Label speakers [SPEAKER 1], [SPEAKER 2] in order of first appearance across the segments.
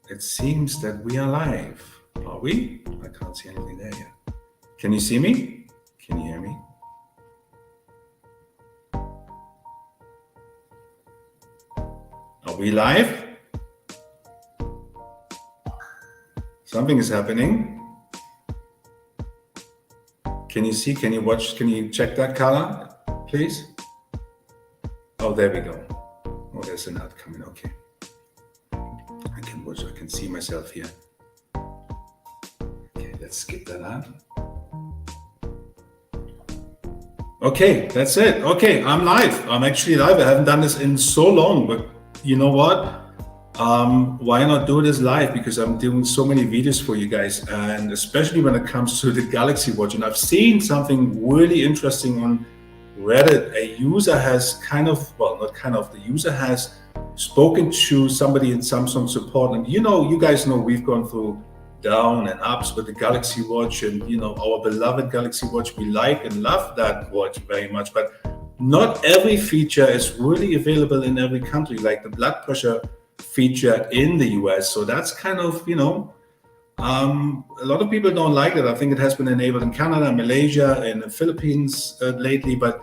[SPEAKER 1] It seems that we are live. Are we? I can't see anything there yet. Can you see me? Can you hear me? Are we live? Something is happening. Can you see? Can you watch? Can you check that color, please? Oh, there we go. Oh, there's an ad coming. Okay. I can watch. I can see myself here. Okay, let's skip that ad. Okay, that's it. Okay, I'm live. I'm actually live. I haven't done this in so long, but you know what? Why not do this live? Because I'm doing so many videos for you guys, and especially when it comes to the Galaxy Watch. And I've seen something really interesting on Reddit. A user has the user has spoken to somebody in Samsung support. And you guys know we've gone through down and ups with the Galaxy Watch, and our beloved Galaxy Watch. We like and love that watch very much, but not every feature is really available in every country, like the blood pressure feature in the US. So that's kind of, a lot of people don't like it. I think it has been enabled in Canada, Malaysia, and the Philippines lately, but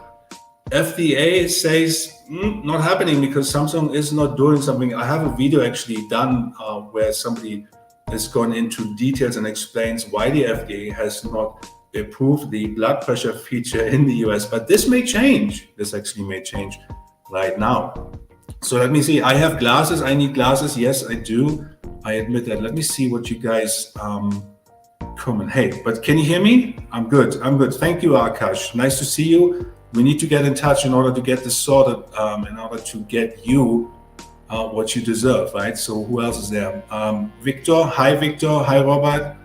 [SPEAKER 1] FDA says not happening because Samsung is not doing something. I have a video actually done where somebody has gone into details and explains why the FDA has not approved the blood pressure feature in the US, but this may change. This actually may change right now. So let me see. I have glasses. I need glasses. Yes, I do. I admit that. Let me see what you guys comment. Hey, but can you hear me? I'm good. I'm good. Thank you, Akash. Nice to see you. We need to get in touch in order to get this sorted, in order to get you what you deserve, right? So who else is there? Victor. Hi, Victor. Hi, Robert.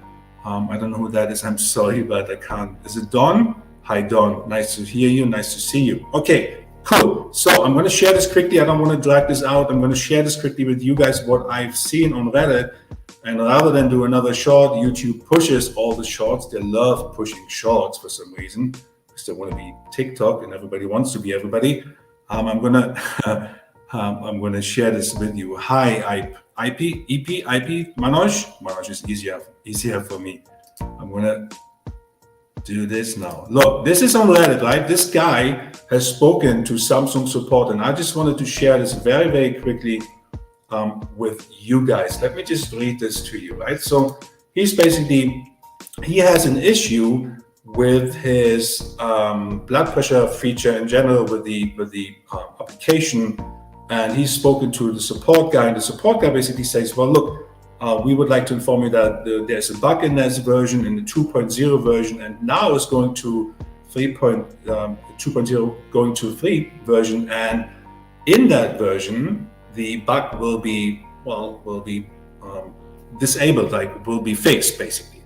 [SPEAKER 1] I don't know who that is. I'm sorry, but I can't. Is it Don? Hi, Don. Nice to hear you. Nice to see you. Okay. Cool. So I'm going to share this quickly. I don't want to drag this out. I'm going to share this quickly with you guys what I've seen on Reddit. And rather than do another short, YouTube pushes all the shorts. They love pushing shorts for some reason because they want to be TikTok and everybody wants to be everybody. I'm going to share this with you. Hi, IP, Manoj is easier for me. I'm going to do this now. Look, this is on Reddit, right? This guy has spoken to Samsung support, and I just wanted to share this very, very quickly with you guys. Let me just read this to you, right? So he has an issue with his blood pressure feature in general with the application, and he's spoken to the support guy, and the support guy basically says, well, look, we would like to inform you that there's a bug in this version, in the 2.0 version, and now it's going to 2.0 going to 3 version, and in that version, the bug will be disabled, like will be fixed, basically.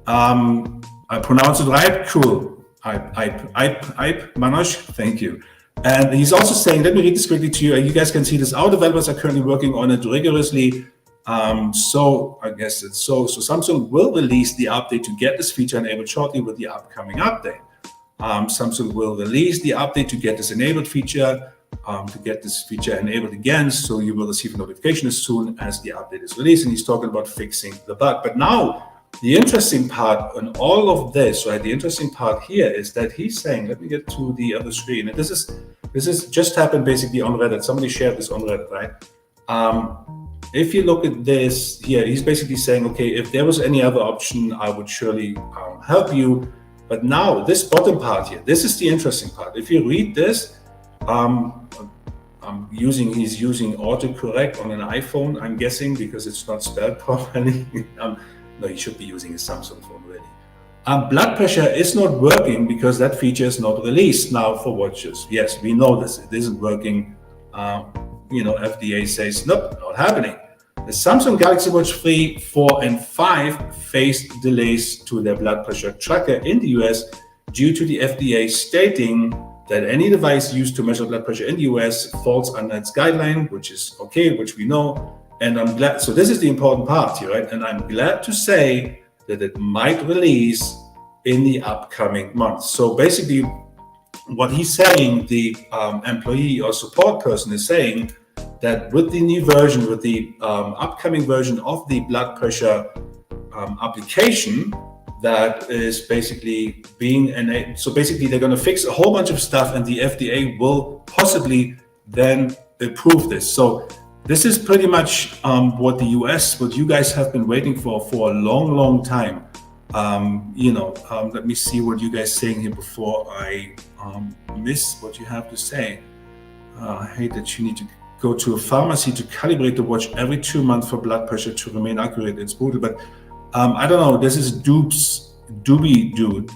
[SPEAKER 1] I pronounce it right? Cool. Manoj, thank you. And he's also saying, let me read this quickly to you. You guys can see this. Our developers are currently working on it rigorously. So I guess it's so Samsung will release the update to get this feature enabled shortly with the upcoming update. Samsung will release the update to get this enabled feature, to get this feature enabled again. So you will receive a notification as soon as the update is released. And he's talking about fixing the bug. But now the interesting part on all of this, right? The interesting part here is that he's saying, let me get to the other screen. And this is just happened basically on Reddit. Somebody shared this on Reddit, right? If you look at this here, he's basically saying, okay, if there was any other option, I would surely help you. But now this bottom part here, this is the interesting part. If you read this, he's using autocorrect on an iPhone, I'm guessing, because it's not spelled properly. No, he should be using a Samsung phone really. Blood pressure is not working because that feature is not released now for watches. Yes, we know this. It isn't working. FDA says, nope, not happening. The Samsung Galaxy Watch 3, 4, and 5 faced delays to their blood pressure tracker in the US due to the FDA stating that any device used to measure blood pressure in the US falls under its guideline, which is okay, which we know. And I'm glad, so this is the important part here, right? And I'm glad to say that it might release in the upcoming months. So basically, what he's saying, the employee or support person is saying, that with the new version, with the upcoming version of the blood pressure application, that is basically being enabled. So basically they're going to fix a whole bunch of stuff and the FDA will possibly then approve this. So this is pretty much what what you guys have been waiting for a long time. Let me see what you guys saying here before I miss what you have to say. I hate that you need to go to a pharmacy to calibrate the watch every 2 months for blood pressure to remain accurate. It's brutal, but I don't know. This is Doobie Dude.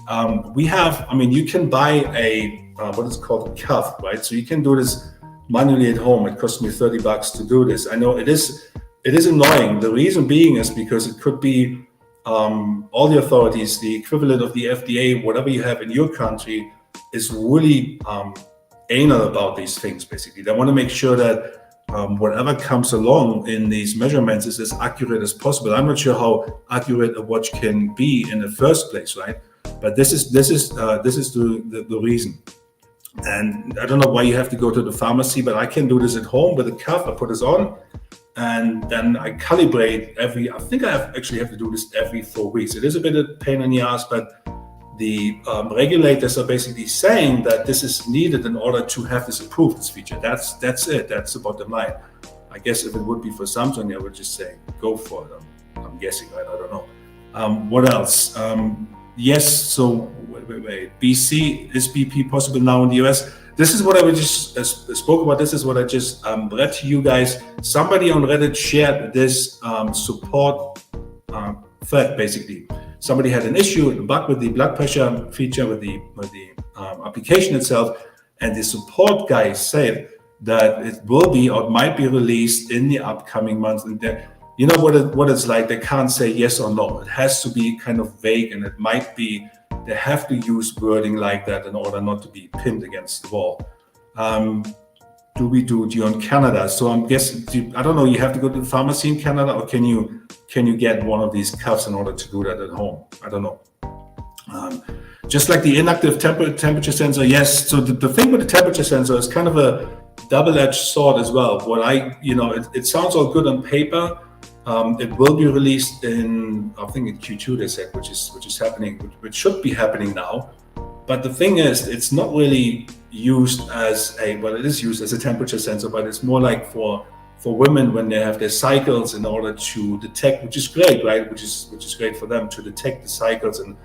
[SPEAKER 1] You can buy a what is called a cuff, right? So you can do this manually at home. It cost me $30 to do this. I know it is annoying. The reason being is because it could be all the authorities, the equivalent of the FDA, whatever you have in your country, is really anal about these things. Basically, they want to make sure that whatever comes along in these measurements is as accurate as possible. I'm not sure how accurate a watch can be in the first place, right? But this is the reason. And I don't know why you have to go to the pharmacy, but I can do this at home with a cuff. I put this on, and then I calibrate I think I actually have to do this every 4 weeks. It is a bit of a pain in the ass, but the regulators are basically saying that this is needed in order to have this approved, this feature. That's it. That's the bottom line. I guess if it would be for Samsung, I would just say go for it. I'm guessing, right? I don't know. What else? Yes. So wait. BC, is BP possible now in the US? This is what I just spoke about. This is what I just read to you guys. Somebody on Reddit shared this support thread. Basically, somebody had an issue, a bug with the blood pressure feature, with the application itself, and the support guy said that it will be or might be released in the upcoming months. And you know what it's like. They can't say yes or no. It has to be kind of vague, and it might be. They have to use wording like that in order not to be pinned against the wall. You're in Canada, so I'm guessing, I don't know, you have to go to the pharmacy in Canada, or can you get one of these cuffs in order to do that at home? I don't know. Just like the inactive temperature sensor, yes. So the thing with the temperature sensor is kind of a double-edged sword as well. It sounds all good on paper. It will be released in Q2, they said, which is happening, which should be happening now. But the thing is, it's not really used as it is used as a temperature sensor, but it's more like for women when they have their cycles, in order to detect, which is great, right? Which is great for them to detect the cycles and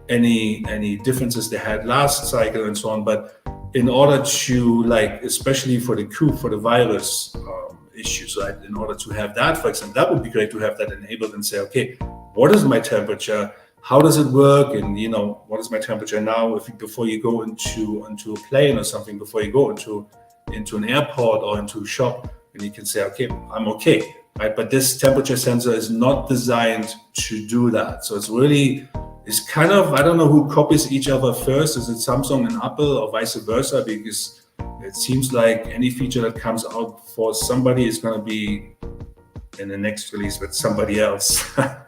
[SPEAKER 1] any differences they had last cycle and so on. But in order to, especially for the virus issues, right? In order to have that, for example, that would be great to have that enabled and say, okay, what is my temperature? How does it work? And what is my temperature now? Before you go into a plane or something, before you go into an airport or into a shop, and you can say, okay, I'm okay, right? But this temperature sensor is not designed to do that. So it's kind of, I don't know who copies each other first. Is it Samsung and Apple, or vice versa? Because it seems like any feature that comes out for somebody is going to be in the next release with somebody else,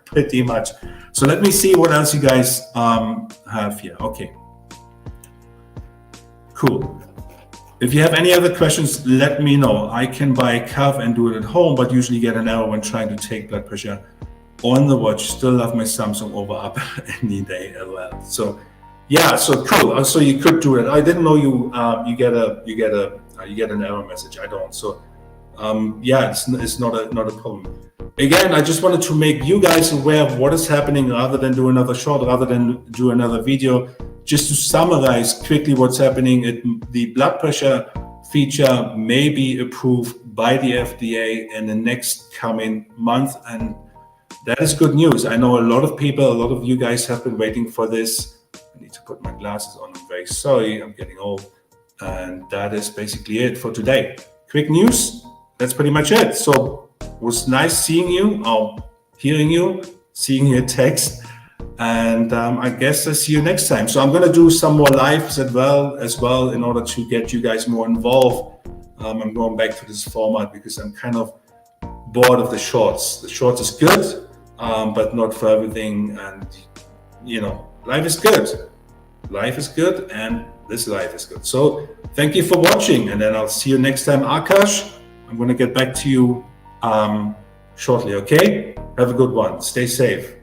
[SPEAKER 1] pretty much. So let me see what else you guys have here. Okay, cool. If you have any other questions, let me know. I can buy a cuff and do it at home, but usually get an error when trying to take blood pressure on the watch. Still love my Samsung over Apple any day as well. So yeah, so cool. So you could do it. I didn't know you get an error message. I don't. So it's not a problem. Again, I just wanted to make you guys aware of what is happening, rather than do another short, rather than do another video. Just to summarize quickly what's happening, the blood pressure feature may be approved by the FDA in the next coming month, and that is good news. I know a lot of you guys have been waiting for this. I need to put my glasses on. I'm very sorry, I'm getting old. And that is basically it for today. Quick news, that's pretty much it. So it was nice seeing you, hearing you, seeing your text. And I guess I'll see you next time. So I'm going to do some more lives as well in order to get you guys more involved. I'm going back to this format because I'm kind of bored of the shorts. The shorts is good, but not for everything. And, life is good. Life is good, and this life is good. So thank you for watching, and then I'll see you next time. Akash, I'm going to get back to you shortly. Okay, have a good one. Stay safe.